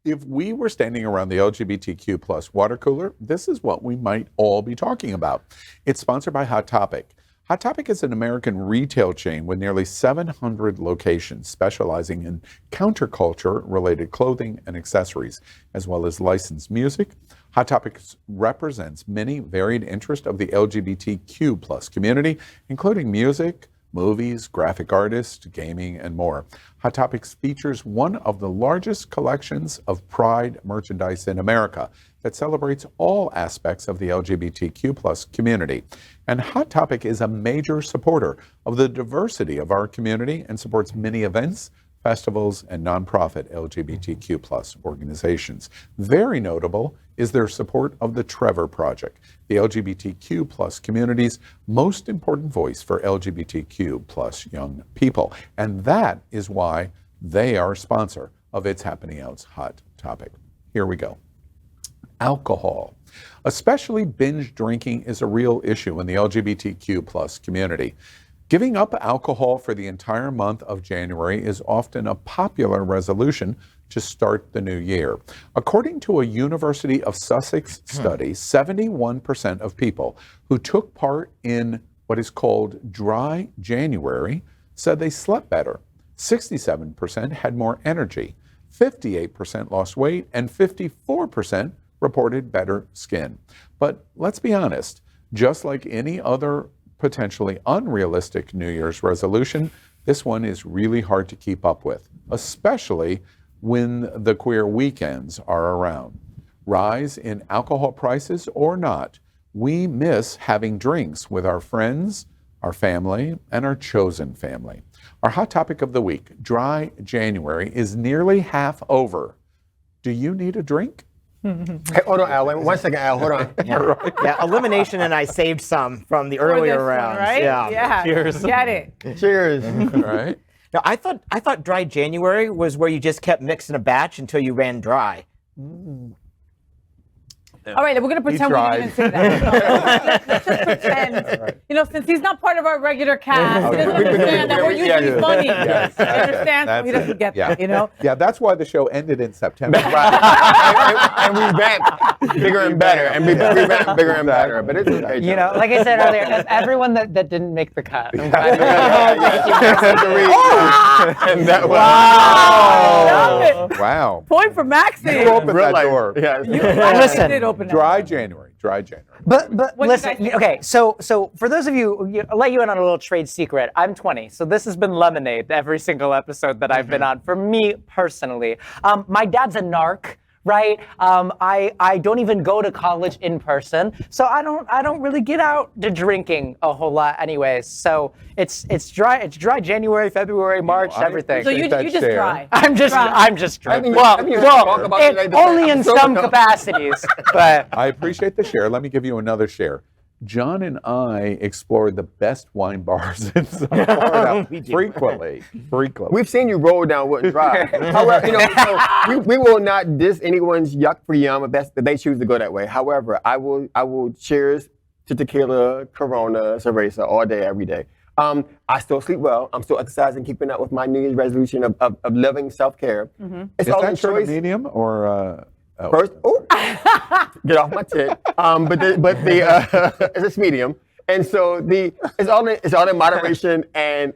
If we were standing around the LGBTQ plus water cooler, this is what we might all be talking about. It's sponsored by Hot Topic. Hot Topic is an American retail chain with nearly 700 locations specializing in counterculture-related clothing and accessories, as well as licensed music. Hot Topic represents many varied interests of the LGBTQ plus community, including music, movies, graphic artists, gaming, and more. Hot Topics features one of the largest collections of Pride merchandise in America that celebrates all aspects of the LGBTQ plus community. And Hot Topic is a major supporter of the diversity of our community and supports many events, festivals, and nonprofit LGBTQ plus organizations. Very notable is their support of the Trevor Project, the LGBTQ plus community's most important voice for LGBTQ plus young people. And that is why they are a sponsor of It's Happening Out's Hot Topic. Here we go. Alcohol. Especially binge drinking is a real issue in the LGBTQ plus community. Giving up alcohol for the entire month of January is often a popular resolution to start the new year. According to a University of Sussex study, 71% of people who took part in what is called dry January said they slept better. 67% had more energy, 58% lost weight, and 54% reported better skin. But let's be honest, just like any other potentially unrealistic New Year's resolution, this one is really hard to keep up with, especially when the queer weekends are around. Rise in alcohol prices or not, we miss having drinks with our friends, our family, and our chosen family. Our hot topic of the week, dry January, is nearly half over. Do you need a drink? Hey, hold on, Al. Wait, 1 second, Al. Hold on. Yeah, elimination, and I saved some from the earlier rounds. Right? Yeah. Cheers. Get it. Cheers. Right? Now, I thought dry January was where you just kept mixing a batch until you ran dry. All right, we're going to pretend we didn't even say that. Let's just pretend. Right. You know, since he's not part of our regular cast, he doesn't understand that we're usually funny. Yes. He understands, so he doesn't get that, you know? Yeah, that's why the show ended in September. and we ramped bigger and better. And we ramped bigger and better. But it's okay. You know, like I said earlier, as everyone that didn't make the cut. I'm glad And that Wow. Wow. Point for Maxie. You opened that door. Yeah. Listen, did open that. Dry January. But What listen, did I say? okay, so for those of you, I'll let you in on a little trade secret. I'm 20, so this has been lemonade every single episode that I've been on, for me personally. My dad's a narc, right? I don't even go to college in person, so I don't really get out to drinking a whole lot anyways. So it's dry January, February, March, everything. So you just dry. I'm just dry. Only in some capacities, but I appreciate the share. Let me give you another share. John and I explored the best wine bars in South Florida frequently. We've seen you roll down Wood Drive. However, you know, so we will not diss anyone's yuck-free yum if they choose to go that way. However, I will cheers to tequila, Corona, cerveza all day, every day. I still sleep well. I'm still exercising, keeping up with my New Year's resolution of living self-care. Mm-hmm. It's Is all that in shirt a choice. medium or? First, get off my tit. It's medium, and so it's all in moderation and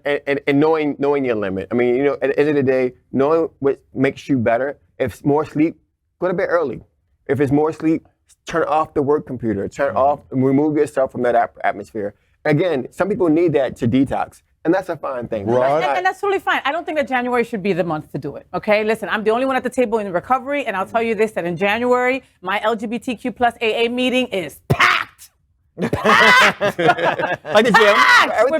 knowing your limit. I mean, you know, at the end of the day, knowing what makes you better. If it's more sleep, go to bed early. If it's more sleep, turn off the work computer. Turn off, remove yourself from that atmosphere. Again, some people need that to detox. And that's a fine thing. And that's totally fine. I don't think that January should be the month to do it, okay? Listen, I'm the only one at the table in recovery, and I'll tell you this, that in January, my LGBTQ plus AA meeting is packed. Packed! Like the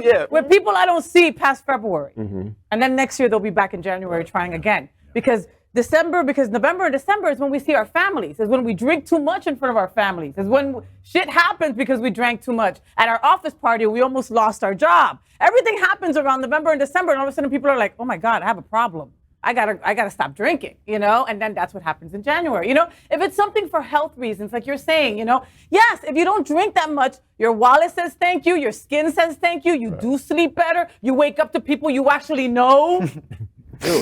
gym. With people I don't see past February. Mm-hmm. And then next year, they'll be back in January trying again. Because November and December is when we see our families. Is when we drink too much in front of our families. Is when shit happens because we drank too much. At our office party, we almost lost our job. Everything happens around November and December, and all of a sudden people are like, oh my God, I have a problem. I gotta stop drinking, you know? And then that's what happens in January. You know, if it's something for health reasons, like you're saying, you know, yes, if you don't drink that much, your wallet says thank you, your skin says thank you, you do sleep better, you wake up to people you actually know.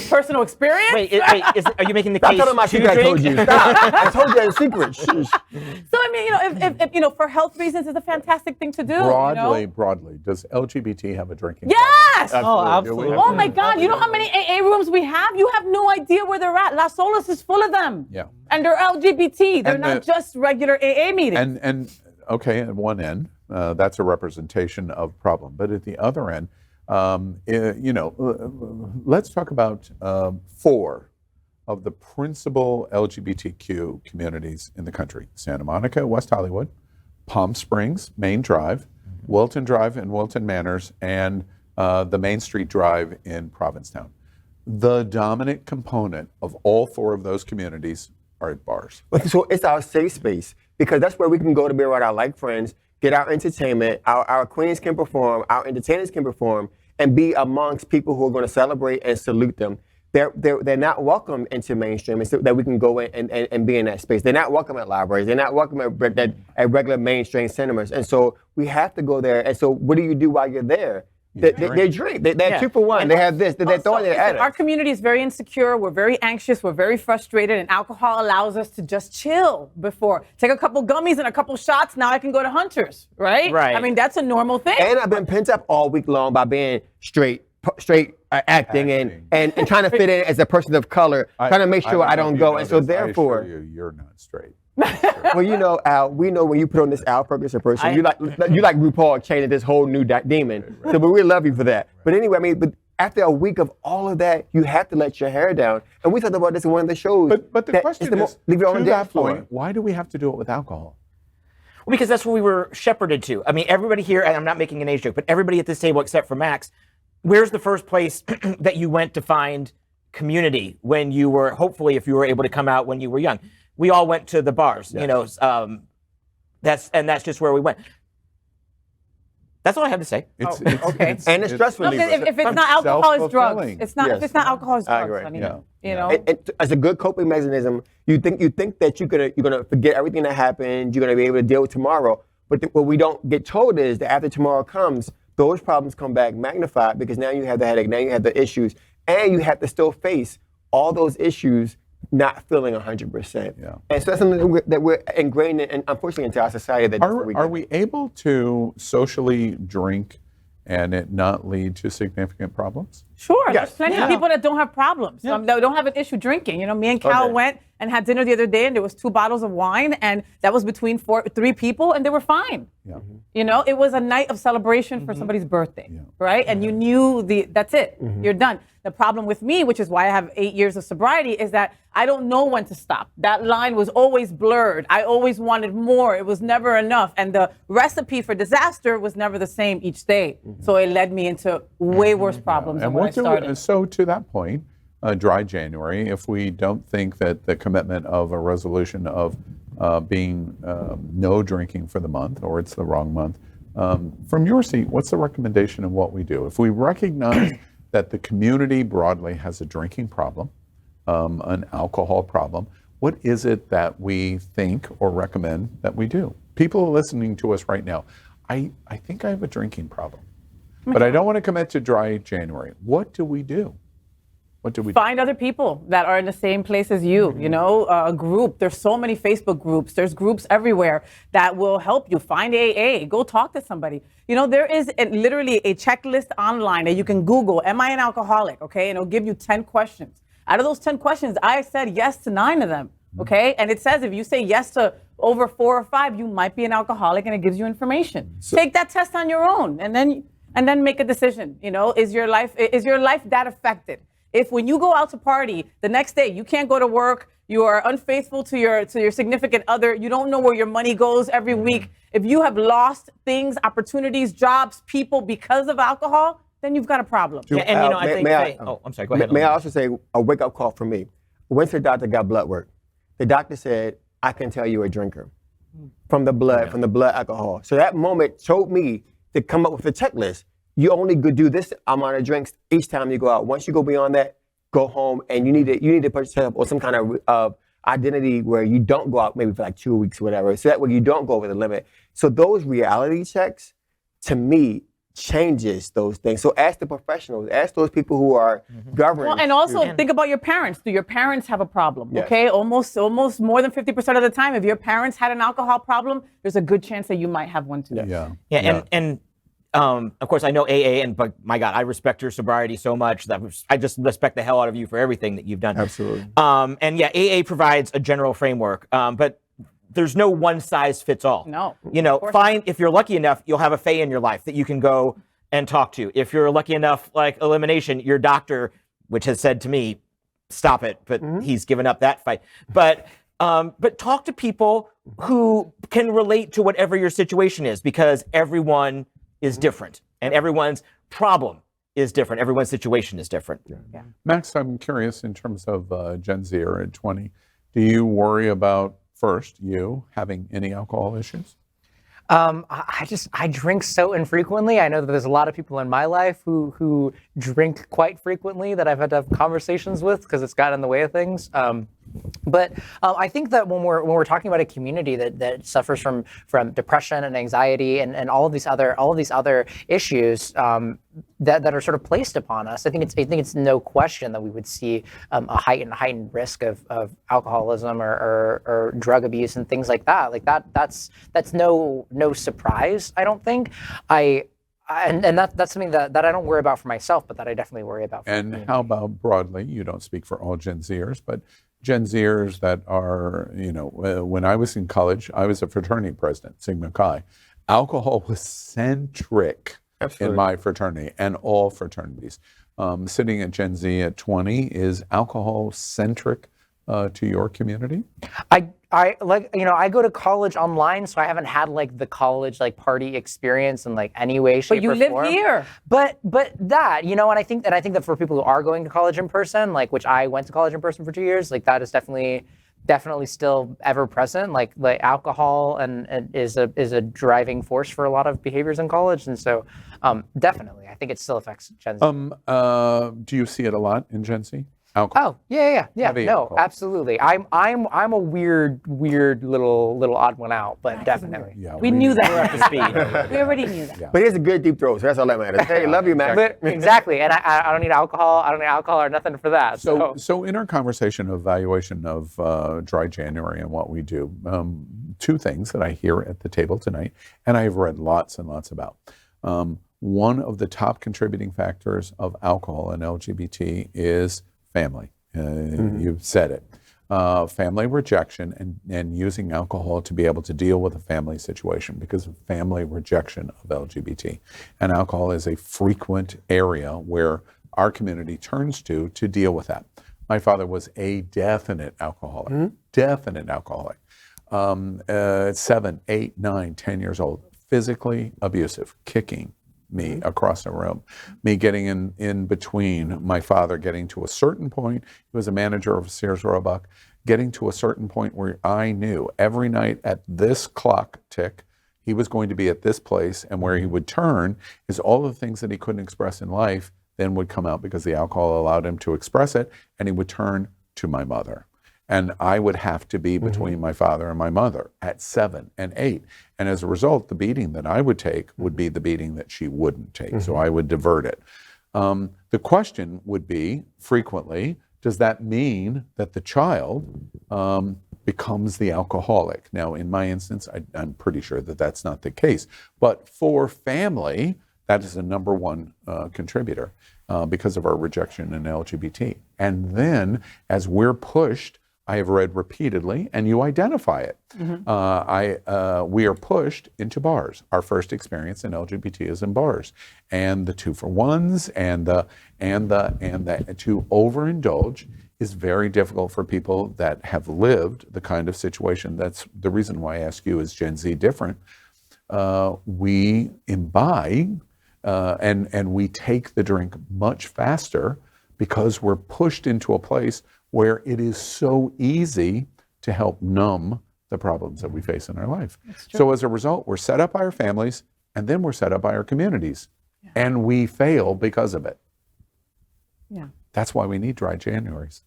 personal experience. Wait, are you making the Stop case telling my to secret I told drink? you. Stop. I told you it's a secret. Shh. So I mean, if for health reasons, it's a fantastic thing to do. Broadly, does LGBT have a drinking Yes. problem? absolutely. Do we have Oh my God! You know how many AA rooms we have? You have no idea where they're at. Las Olas is full of them. Yeah. And they're LGBT. They're And not just regular AA meetings. And okay, at one end, that's a representation of problem. But at the other end, let's talk about 4 of the principal LGBTQ communities in the country: Santa Monica, West Hollywood, Palm Springs, Main Drive, Wilton Drive and Wilton Manors, and the Main Street Drive in Provincetown. The dominant component of all 4 of those communities are at bars. So it's our safe space because that's where we can go to be around our like friends, get our entertainment, our queens can perform, our entertainers can perform, and be amongst people who are going to celebrate and salute them. They're not welcome into mainstream, and so that we can go in and be in that space. They're not welcome at libraries. They're not welcome at regular mainstream cinemas. And so we have to go there. And so what do you do while you're there? They drink. They're 2 for 1. They have this. They're throwing it at Our us. community is very insecure. We're very anxious. We're very frustrated. And alcohol allows us to just chill before. Take a couple gummies and a couple shots. Now I can go to Hunter's, right? Right. I mean, that's a normal thing. And I've been pent up all week long by being straight acting and trying to fit in as a person of color, trying to make sure I don't go. And so therefore, I assure you, you're not straight. well, Al, we know when you put on this Al Ferguson person, you like RuPaul changing this whole new demon. So, but we love you for that. But anyway, I mean, but after a week of all of that, you have to let your hair down. And we talked about this in one of the shows. But the question is, leave it on to the that dance floor. point, why do we have to do it with alcohol? Well, because that's what we were shepherded to. I mean, everybody here, and I'm not making an age joke, but everybody at this table except for Max, where's the first place that you went to find community when you were, hopefully, if you were able to come out when you were young? We all went to the bars, that's just where we went. That's all I have to say. Okay. And it's stress No, reliever. if it's not alcohol, it's drugs. Self-fulfilling. It's not. Yes. If it's not alcohol, it's I drugs. agree. I mean, Yeah. you know. And as a good coping mechanism, you think that you're gonna forget everything that happened. You're gonna be able to deal with tomorrow. But what we don't get told is that after tomorrow comes, those problems come back magnified because now you have the headache, now you have the issues, and you have to still face all those issues not feeling 100%. Yeah. And so that's something that we're ingrained in, unfortunately, into our society. That Are we able to socially drink and it not lead to significant problems? Sure, Yes. there's plenty of people that don't have problems. That don't have an issue drinking. You know, me and Cal Okay. went and had dinner the other day, and there was 2 bottles of wine, and that was between 3 people, and they were fine. Yeah. You know, it was a night of celebration for somebody's birthday, right? And you knew that's it. You're done. The problem with me, which is why I have 8 years of sobriety, is that I don't know when to stop. That line was always blurred. I always wanted more. It was never enough. And the recipe for disaster was never the same each day. So it led me into way worse problems than when I started. So to that point, dry January, if we don't think that the commitment of a resolution of being no drinking for the month, or it's the wrong month, from your seat, what's the recommendation of what we do? If we recognize that the community broadly has a drinking problem, an alcohol problem, what is it that we think or recommend that we do? People listening to us right now, I think I have a drinking problem, but I don't want to commit to dry January. What do we do? What do we do? Find other people that are in the same place as you, you know, a group. There's so many Facebook groups. There's groups everywhere that will help you. Find AA. Go talk to somebody. You know, there is literally a checklist online that you can Google, am I an alcoholic? Okay, and it'll give you 10 questions. Out of those 10 questions, I said yes to 9 of them. Okay, and it says if you say yes to over 4 or 5, you might be an alcoholic, and it gives you information. Take that test on your own, and then make a decision. You know, is your life that affected? If when you go out to party the next day, you can't go to work, you are unfaithful to your significant other, you don't know where your money goes every week. If you have lost things, opportunities, jobs, people because of alcohol, then you've got a problem. Yeah, and you know, I think. I'm sorry. Go ahead. May I also say a wake-up call for me? I went to the doctor, got blood work. The doctor said, I can tell you're a drinker from the blood alcohol. So that moment told me to come up with a checklist. You only could do this amount of drinks each time you go out. Once you go beyond that, go home, and you need to put yourself on some kind of identity where you don't go out maybe for like 2 weeks or whatever. So that way you don't go over the limit. So those reality checks, to me, changes those things. So ask the professionals, ask those people who are governing. Well, and also think about your parents. Do your parents have a problem? Yes. Okay, almost more than 50% of the time, if your parents had an alcohol problem, there's a good chance that you might have one too. And of course, I know AA, but my God, I respect your sobriety so much that I just respect the hell out of you for everything that you've done. Absolutely. And yeah, AA provides a general framework, but there's no one size fits all. No. You know, if you're lucky enough, you'll have a fae in your life that you can go and talk to. If you're lucky enough, like elimination, your doctor, which has said to me, stop it, but he's given up that fight. But talk to people who can relate to whatever your situation is, because everyone is different and everyone's problem is different. Everyone's situation is different. Yeah. Max, I'm curious in terms of Gen Z or at 20, do you worry about first you having any alcohol issues? I drink so infrequently. I know that there's a lot of people in my life who drink quite frequently that I've had to have conversations with because it's gotten in the way of things. But I think that when we're talking about a community that suffers from depression and anxiety and all of these other issues that are sort of placed upon us, I think it's no question that we would see a heightened risk of alcoholism or drug abuse and things like that. Like that's no surprise. I don't think. And that's something that I don't worry about for myself, but that I definitely worry about. And how about broadly? You don't speak for all Gen Zers, but Gen Zers that are, when I was in college, I was a fraternity president, Sigma Chi. Alcohol was centric in my fraternity and all fraternities. Sitting at Gen Z at 20, is alcohol centric to your community? I go to college online, so I haven't had like the college party experience in any way, shape, But you or live form. here. But that, and I think that for people who are going to college in person, which I went to college in person for 2 years, that is definitely still ever present. Like alcohol and is a driving force for a lot of behaviors in college, and so definitely, I think it still affects Gen Z. Do you see it a lot in Gen Z? Alcohol. Oh, yeah. Heavy No, alcohol. absolutely. I'm a weird little odd one out, but definitely. Yeah, We knew that. We're up to speed. We already knew that. But he has a good deep throat, so that's all that matters. Hey, love you, Max. But exactly, and I don't need alcohol. I don't need alcohol or nothing for that. So in our conversation of evaluation of Dry January and what we do, two things that I hear at the table tonight, and I've read lots and lots about. One of the top contributing factors of alcohol and LGBT is family. You've said it. Family rejection and using alcohol to be able to deal with a family situation because of family rejection of LGBT. And alcohol is a frequent area where our community turns to deal with that. My father was a definite alcoholic, definite alcoholic. 7, 8, 9, 10 years old, physically abusive, kicking me across the room, me getting in between my father getting to a certain point. He was a manager of Sears Roebuck, getting to a certain point where I knew every night at this clock tick, he was going to be at this place, and where he would turn is all the things that he couldn't express in life then would come out because the alcohol allowed him to express it, and he would turn to my mother. And I would have to be between my father and my mother at 7 and 8. And as a result, the beating that I would take would be the beating that she wouldn't take. So I would divert it. The question would be frequently, does that mean that the child becomes the alcoholic? Now, in my instance, I'm pretty sure that that's not the case. But for family, that is the number one contributor because of our rejection in LGBT. And then as we're pushed, I have read repeatedly, and you identify it. We are pushed into bars. Our first experience in LGBT is in bars, and the 2-for-1s and the to overindulge is very difficult for people that have lived the kind of situation. That's the reason why I ask you, is Gen Z different? We imbibe and we take the drink much faster because we're pushed into a place where it is so easy to help numb the problems that we face in our life. So as a result, we're set up by our families, and then we're set up by our communities, and we fail because of it. Yeah. That's why we need Dry Januaries.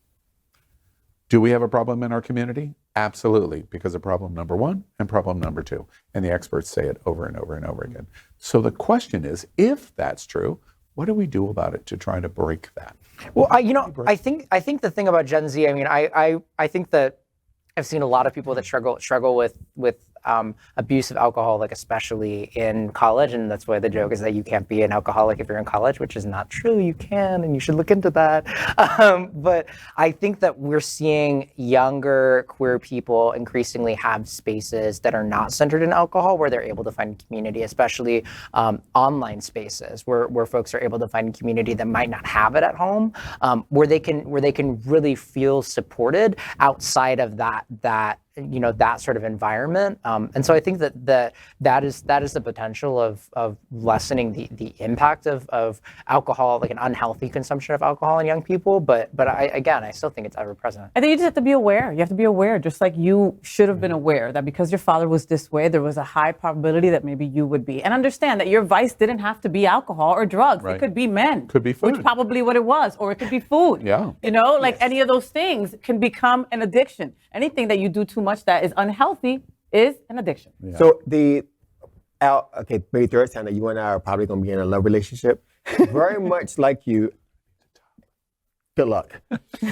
Do we have a problem in our community? Absolutely, because of problem number one and problem number two. And the experts say it over and over and over again. So the question is, if that's true, what do we do about it to try to break that? Well, I think the thing about Gen Z, I mean, I think that I've seen a lot of people that struggle with abuse of alcohol, like especially in college, and that's why the joke is that you can't be an alcoholic if you're in college, which is not true. You can, and you should look into that. But I think that we're seeing younger queer people increasingly have spaces that are not centered in alcohol, where they're able to find community, especially online spaces where folks are able to find community that might not have it at home, where they can really feel supported outside of that sort of environment. And so I think that is the potential of lessening the impact of alcohol, like an unhealthy consumption of alcohol in young people. But I still think it's ever present. I think you just have to be aware. You have to be aware, just like you should have been aware that because your father was this way, there was a high probability that maybe you would be. And understand that your vice didn't have to be alcohol or drugs. Right. It could be men. Could be food. Which probably what it was. Or it could be food. Yeah. Any of those things can become an addiction. Anything that you do too much that is unhealthy is an addiction. Yeah. So maybe third time that you and I are probably going to be in a love relationship. Very much like you. Good luck.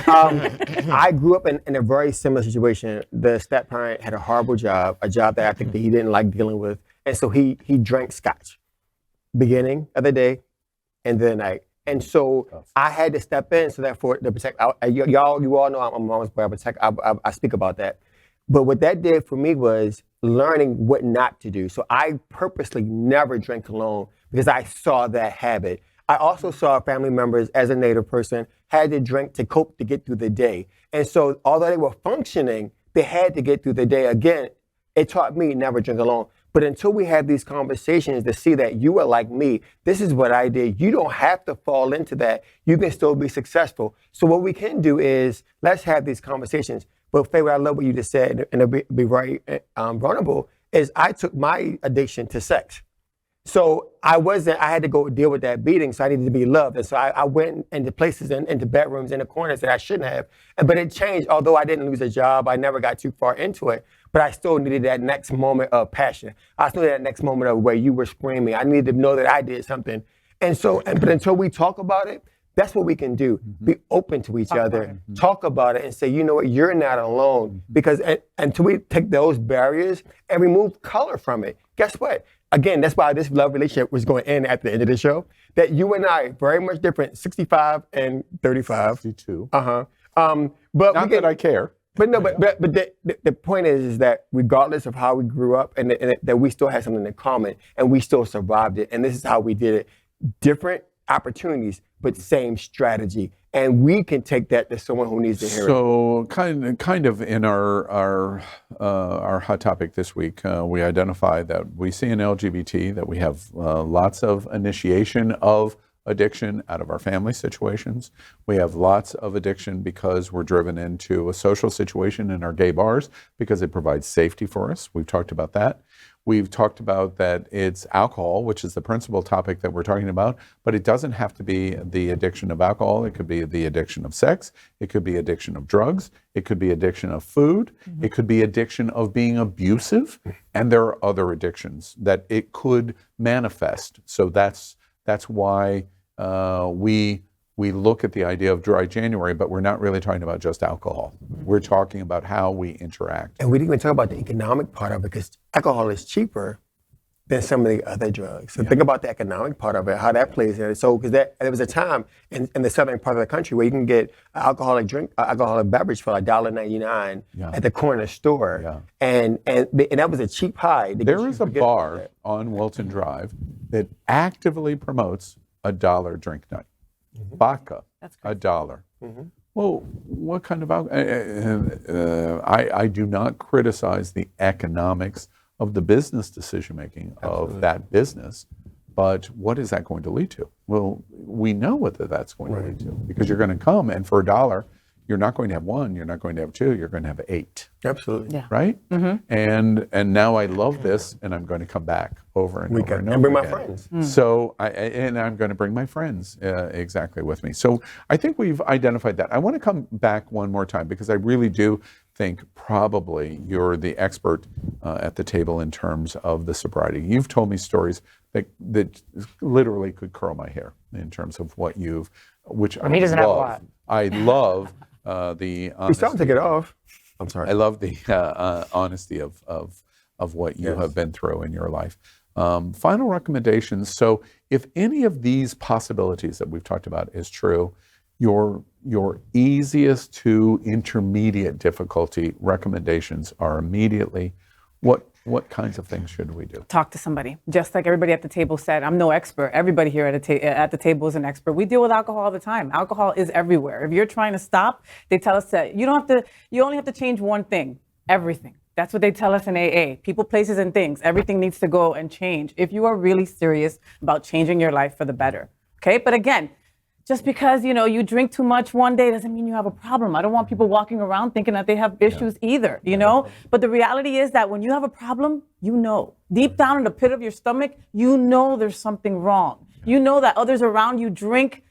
I grew up in a very similar situation. The step parent had a horrible job, a job that I think that he didn't like dealing with, and so he drank scotch, beginning of the day, and the night. And so I had to step in so that to protect. You all know I'm a mama's boy. I speak about that. But what that did for me was learning what not to do. So I purposely never drank alone because I saw that habit. I also saw family members, as a Native person, had to drink to cope to get through the day. And so although they were functioning, they had to get through the day. Again, it taught me never drink alone. But until we have these conversations to see that you are like me, this is what I did. You don't have to fall into that. You can still be successful. So what we can do is let's have these conversations. But Faye, I love what you just said, and it'll be very vulnerable, is I took my addiction to sex. So I had to go deal with that beating, so I needed to be loved. And so I went into places, into bedrooms, into corners that I shouldn't have. But it changed. Although I didn't lose a job, I never got too far into it. But I still needed that next moment of passion. I still needed that next moment of where you were screaming. I needed to know that I did something. But until we talk about it, that's what we can do. Mm-hmm. Be open to each other, talk about it, and say, you know what, you're not alone. Because until we take those barriers and remove color from it, guess what? Again, that's why this love relationship was going to end at the end of the show. That you and I, very much different, 65 and 35. 62. But not that I care. But no, but the point is that regardless of how we grew up, and that we still had something in common, and we still survived it. And this is how we did it. Different opportunities, but same strategy. And we can take that to someone who needs to hear it. So kind of in our hot topic this week, we identify that we see in LGBT that we have lots of initiation of addiction out of our family situations. We have lots of addiction because we're driven into a social situation in our gay bars because it provides safety for us. We've talked about that. We've talked about that it's alcohol, which is the principal topic that we're talking about, but it doesn't have to be the addiction of alcohol. It could be the addiction of sex. It could be addiction of drugs. It could be addiction of food. It could be addiction of being abusive. And there are other addictions that it could manifest. So that's why we look at the idea of dry January, but we're not really talking about just alcohol. We're talking about how we interact. And we didn't even talk about the economic part of it, because alcohol is cheaper than some of the other drugs. So think about the economic part of it, how that plays in. So because there was a time in the southern part of the country where you can get an alcoholic beverage for $1.99 at the corner store. Yeah. And that was a cheap high. There is a bar on Wilton Drive that actively promotes $1 drink night. Vodka, $1. Well, what kind of alcohol? I do not criticize the economics of the business decision making of that business, but what is that going to lead to? Well, we know what that's going to lead to, because you're going to come and for $1, you're not going to have one, you're not going to have two, you're going to have 8. Absolutely. Yeah. Right? And now I love this, and I'm going to come back over and over and over And bring my again. friends. So I'm going to bring my friends exactly with me. So I think we've identified that. I want to come back one more time because I really do think probably you're the expert at the table in terms of the sobriety. You've told me stories that literally could curl my hair in terms of what you've, which I he doesn't have a love. lot. I love the We still have to take it off. I'm sorry. I love the honesty of what you have been through in your life. Final recommendations. So if any of these possibilities that we've talked about is true, your easiest to intermediate difficulty recommendations are immediately what kinds of things should we do? Talk to somebody. Just like everybody at the table said, I'm no expert. Everybody here at the table is an expert. We deal with alcohol all the time. Alcohol is everywhere. If you're trying to stop, they tell us that you only have to change one thing, everything. That's what they tell us in AA. People, places, and things. Everything needs to go and change if you are really serious about changing your life for the better. Okay? But again, just because, you drink too much one day doesn't mean you have a problem. I don't want people walking around thinking that they have issues either, But the reality is that when you have a problem, deep down in the pit of your stomach, there's something wrong. You know that others around you drink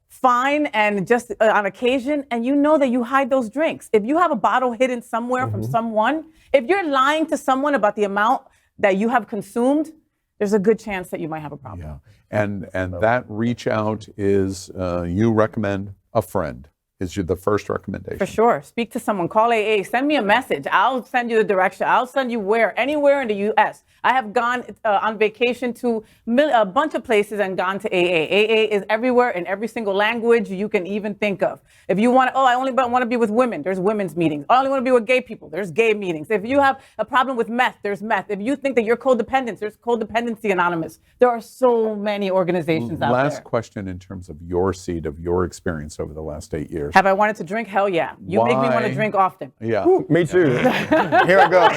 fine and just on occasion, and that you hide those drinks. If you have a bottle hidden somewhere from someone, if you're lying to someone about the amount that you have consumed, there's a good chance that you might have a problem. Yeah, and that reach out is you recommend a friend is the first recommendation. For sure. Speak to someone. Call AA. Send me a message. I'll send you the direction. I'll send you anywhere in the U.S. I have gone on vacation to a bunch of places and gone to AA. AA is everywhere in every single language you can even think of. If you want, I only want to be with women, there's women's meetings. I only want to be with gay people, there's gay meetings. If you have a problem with meth, there's meth. If you think that you're codependent, there's Codependency Anonymous. There are so many organizations out there. Last question in terms of your seed, of your experience over the last 8 years. Have I wanted to drink? Hell yeah. You make me want to drink often. Yeah. Me too. Here I go.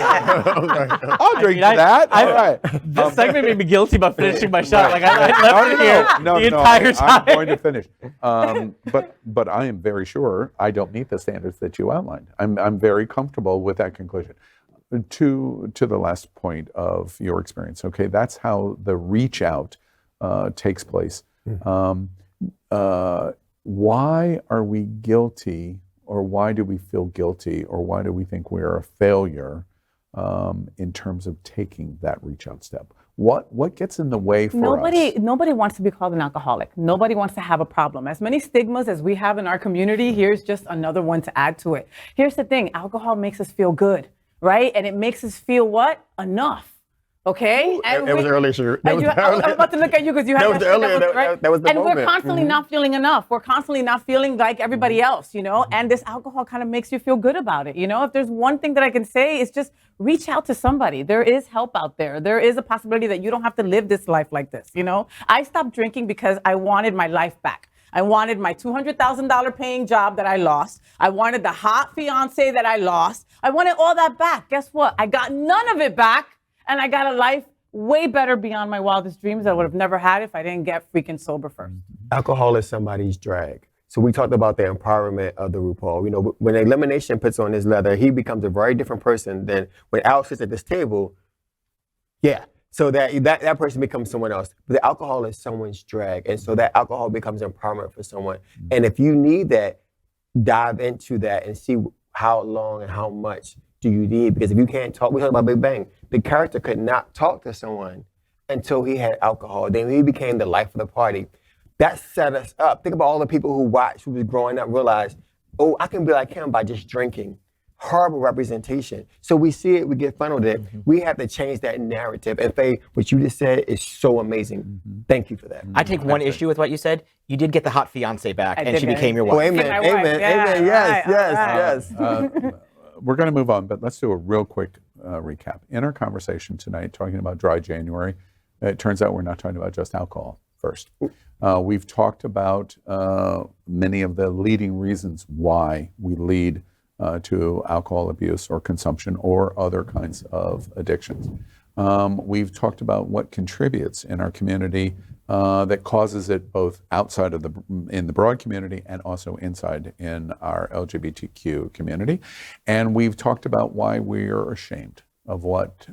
I'll drink that. All right. This segment made me guilty about finishing my shot. Like I left it here the entire time. I'm going to finish. But I am very sure I don't meet the standards that you outlined. I'm very comfortable with that conclusion. To the last point of your experience, okay, that's how the reach out takes place. Why are we guilty, or why do we feel guilty, or why do we think we're a failure in terms of taking that reach out step? What gets in the way for us? Nobody wants to be called an alcoholic. Nobody wants to have a problem. As many stigmas as we have in our community, here's just another one to add to it. Here's the thing, alcohol makes us feel good, right? And it makes us feel what? Enough. Okay? And it was earlier. I was about to look at you because you had that was the and moment. we're constantly not feeling enough. We're constantly not feeling like everybody else, And this alcohol kind of makes you feel good about it, If there's one thing that I can say, it's just reach out to somebody. There is help out there. There is a possibility that you don't have to live this life like this, I stopped drinking because I wanted my life back. I wanted my $200,000 paying job that I lost. I wanted the hot fiance that I lost. I wanted all that back. Guess what? I got none of it back. And I got a life way better beyond my wildest dreams that I would have never had if I didn't get freaking sober first. Alcohol is somebody's drag. So we talked about the empowerment of the RuPaul. When elimination puts on his leather, he becomes a very different person than when Al sits at this table. Yeah. So that person becomes someone else. But the alcohol is someone's drag. And so that alcohol becomes empowerment for someone. And if you need that, dive into that and see how long and how much do you need? Because if you can't talk, we talked about Big Bang. The character could not talk to someone until he had alcohol. Then he became the life of the party. That set us up. Think about all the people who watched, who was growing up, realized, I can be like him by just drinking. Horrible representation. So we see it, we get funneled it. We have to change that narrative. And Faye, what you just said is so amazing. Thank you for that. I take one issue with what you said. You did get the hot fiance back, and she became your wife. Oh, amen, amen, amen. Yes. We're going to move on, but let's do a real quick recap. In our conversation tonight, talking about dry January, it turns out we're not talking about just alcohol first. We've talked about many of the leading reasons why we lead to alcohol abuse or consumption or other kinds of addictions. We've talked about what contributes in our community that causes it both outside of in the broad community and also inside in our LGBTQ community. And we've talked about why we are ashamed of what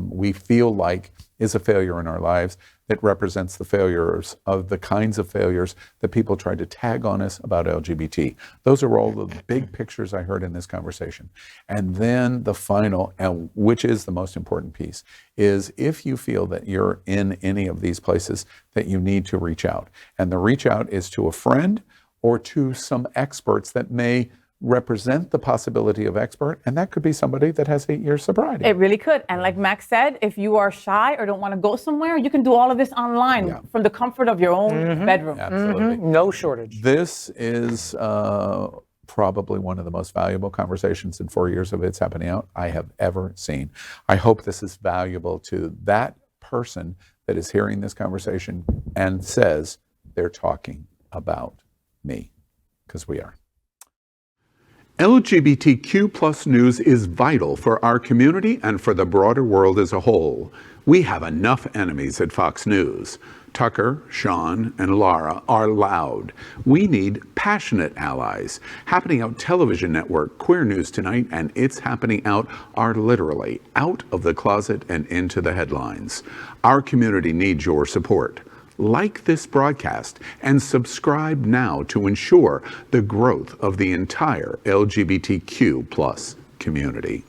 we feel like is a failure in our lives that represents the failures of the kinds of failures that people try to tag on us about LGBT. Those are all the big pictures I heard in this conversation. And then the final, and which is the most important piece, is if you feel that you're in any of these places, that you need to reach out. And the reach out is to a friend or to some experts that may represent the possibility of expert, and that could be somebody that has 8 years sobriety. It really could. And like Max said, if you are shy or don't want to go somewhere, you can do all of this online from the comfort of your own bedroom. Absolutely. No shortage. This is probably one of the most valuable conversations in 4 years of It's Happening Out I have ever seen. I hope this is valuable to that person that is hearing this conversation and says they're talking about me, because we are. LGBTQ plus news is vital for our community and for the broader world as a whole. We have enough enemies at Fox News. Tucker, Sean, and Laura are loud. We need passionate allies. Happening Out Television Network, Queer News Tonight, and It's Happening Out are literally out of the closet and into the headlines. Our community needs your support. Like this broadcast and subscribe now to ensure the growth of the entire LGBTQ plus community.